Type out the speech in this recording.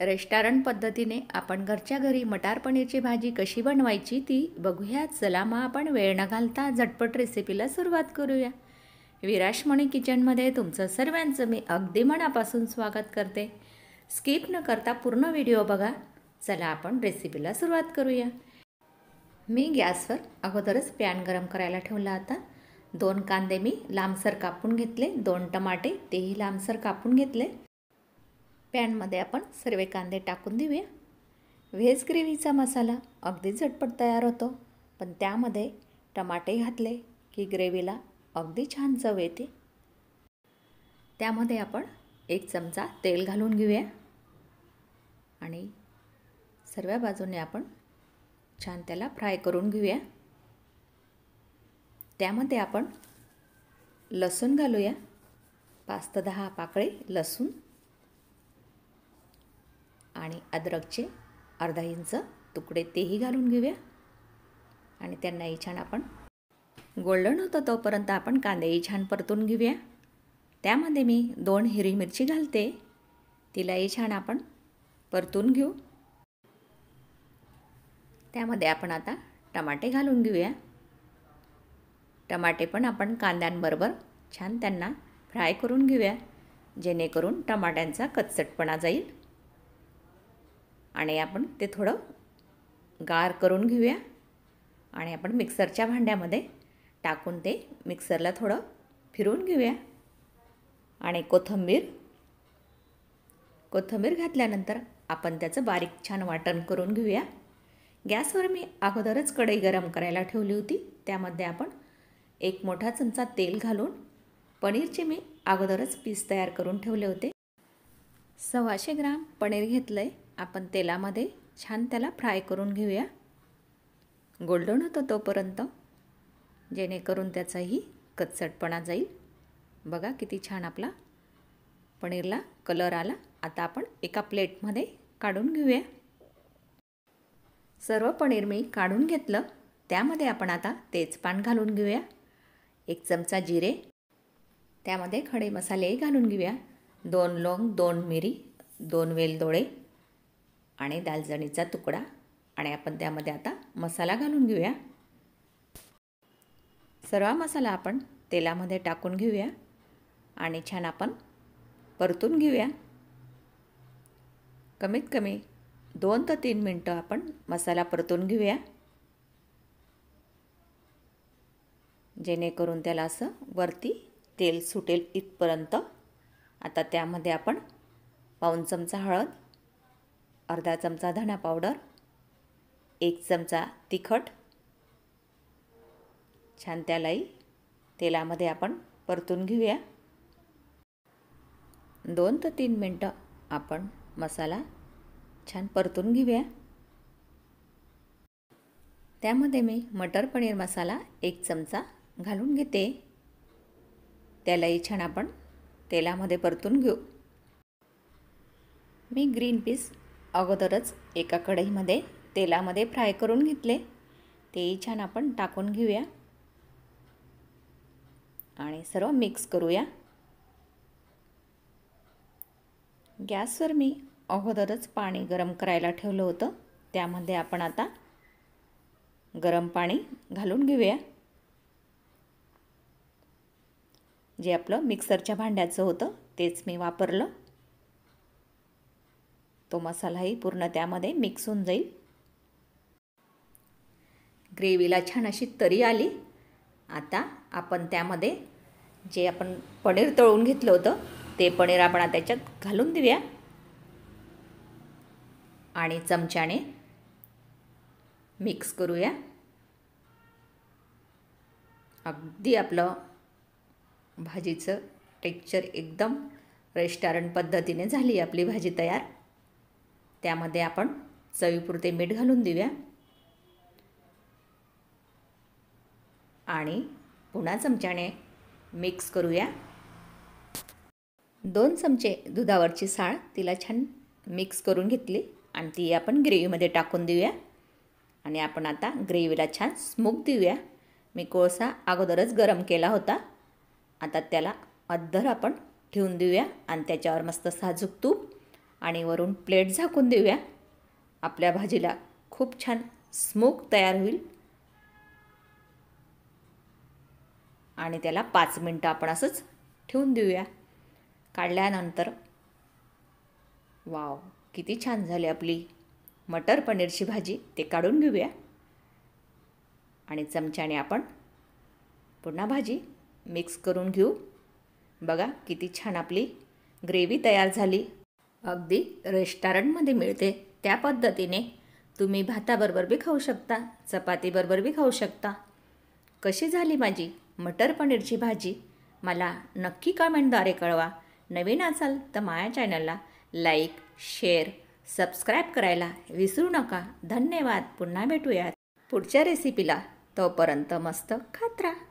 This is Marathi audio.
रेस्टॉरंट पद्धतीने आपण घरच्या घरी मटार पनीरची भाजी कशी बनवायची ती बघूया. चला मग आपण वेळ न घालता झटपट रेसिपीला सुरुवात करूया. विराजमणी किचनमध्ये तुमचं सर्वांचं मी अगदी मनापासून स्वागत करते. स्किप न करता पूर्ण व्हिडिओ बघा. चला आपण रेसिपीला सुरुवात करूया. मी गॅसवर अगोदरच पॅन गरम करायला ठेवला. आता 2 कांदे मी लांबसर कापून घेतले, 2 टमाटे तेही लांबसर कापून घेतले. पॅनमध्ये आपण सर्व कांदे टाकून देऊया. व्हेज ग्रेव्हीचा मसाला अगदी झटपट तयार होतो, पण त्यामध्ये टमाटे घातले की ग्रेव्हीला अगदी छान चव येते. त्यामध्ये आपण 1 चमचा तेल घालून घेऊया आणि सर्व बाजूने आपण छान त्याला फ्राय करून घेऊया. त्यामध्ये आपण लसूण घालूया, 5 ते 10 पाकळी लसूण आणि अद्रकचे अर्धा इंच तुकडे तेही घालून घेऊया आणि त्यांनाही छान आपण गोल्डन होतं तोपर्यंत आपण कांदेही छान परतून घेऊया. त्यामध्ये मी 2 हिरवी मिरची घालते, तिलाही छान आपण परतून घेऊ. त्यामध्ये आपण आता टमाटे घालून घेऊया. टमाटे पण आपण कांद्यांबरोबर छान त्यांना फ्राय करून घेऊया, जेणेकरून टमाट्यांचा कच्चटपणा जाईल आणि आपण ते थोडं गार करून घेऊया आणि आपण मिक्सरच्या भांड्यामध्ये टाकून ते मिक्सरला थोडं फिरवून घेऊया. आणि कोथिंबीर घातल्यानंतर आपण त्याचं बारीक छान वाटण करून घेऊया. गॅसवर मी अगोदरच कढई गरम करायला ठेवली होती. त्यामध्ये आपण 1 मोठा चमचा तेल घालून पनीरचे मी अगोदरच पीस तयार करून ठेवले होते. 125 ग्राम पनीर घेतलं आहे. आपण तेलामध्ये छान त्याला फ्राय करून घेऊया, गोल्डन होतं तोपर्यंत, जेणेकरून त्याचाही कच्चटपणा जाईल. बघा किती छान आपला पनीरला कलर आला. आता आपण एका प्लेटमध्ये काढून घेऊया. सर्व पनीर मी काढून घेतलं. त्यामध्ये आपण आता तेजपान घालून घेऊया, 1 चमचा जिरे, त्यामध्ये खडे मसालेही घालून घेऊया, 2 लवंग, 2 मिरी, 2 वेलदोडे आणि दालचिनीचा तुकडा. आणि आपण त्यामध्ये आता मसाला घालून घेऊया. सर्व मसाला आपण तेलामध्ये टाकून घेऊया आणि छान आपण परतून घेऊया. कमीत कमी 2 ते 3 मिनटं आपण मसाला परतून घेऊया, जेणेकरून त्याला असं वरती तेल सुटेल इथपर्यंत. आता त्यामध्ये आपण पाऊण चमचा हळद, अर्धा चमचा धना पावडर, 1 चमचा तिखट, छान त्यालाही तेलामध्ये आपण परतून घेऊया. 2 ते 3 मिनटं आपण मसाला छान परतून घेऊया. त्यामध्ये मी मटर पनीर मसाला 1 चमचा घालून घेते. त्यालाही छान आपण तेलामध्ये परतून घेऊ. मी ग्रीन पीस अगोदरच एका कढईमध्ये तेलामध्ये फ्राय करून घेतले, तेही छान आपण टाकून घेऊया आणि सर्व मिक्स करूया. गॅसवर मी अगोदरच पाणी गरम करायला ठेवलं होतं. त्यामध्ये आपण आता गरम पाणी घालून घेऊया. जे आपलं मिक्सरच्या भांड्याचं होतं तेच मी वापरलं. तो मसालाही पूर्ण त्यामध्ये मिक्स होऊन जाईल. ग्रेव्हीला छान अशी तरी आली. आता आपण त्यामध्ये जे आपण पनीर तळून घेतलं होतं ते पनीर आपण त्याच्यात घालून देऊया आणि चमच्याने मिक्स करूया. अगदी आपलं भाजीचं टेक्स्चर एकदम रेस्टॉरंट पद्धतीने झाली आपली भाजी तयार. त्यामध्ये आपण चवीपुरते मीठ घालून देऊया आणि पुन्हा चमच्याने मिक्स करूया. 2 चमचे दुधावरची साळ तिला छान मिक्स करून घेतली आणि ती आपण ग्रेव्हीमध्ये टाकून देऊया आणि आपण आता ग्रेव्हीला छान स्मोक देऊया. मी कोळसा अगोदरच गरम केला होता. आता त्याला अद्दर आपण ठेवून देऊया आणि त्याच्यावर मस्त साजूक तूप आणि वरून प्लेट झाकून देऊया. आपल्या भाजीला खूप छान स्मोक तयार होईल आणि त्याला 5 मिनटं आपण असंच ठेवून देऊया. काढल्यानंतर वाव, किती छान झाली आपली मटर पनीरची भाजी. ते काढून घेऊया आणि चमच्याने आपण पुन्हा भाजी मिक्स करून घेऊ. बघा किती छान आपली ग्रेव्ही तयार झाली. अगदी रेस्टॉरंटमध्ये मिळते त्या पद्धतीने तुम्ही भाताबरोबर बी खाऊ शकता, चपातीबरोबर बी खाऊ शकता. कशी झाली माझी मटर पनीरची भाजी मला नक्की कमेंटद्वारे कळवा. नवीन असाल तर माझ्या चॅनलला लाईक, शेअर, सबस्क्राईब करायला विसरू नका. धन्यवाद. पुन्हा भेटूयात पुढच्या रेसिपीला. तोपर्यंत मस्त खात राहा.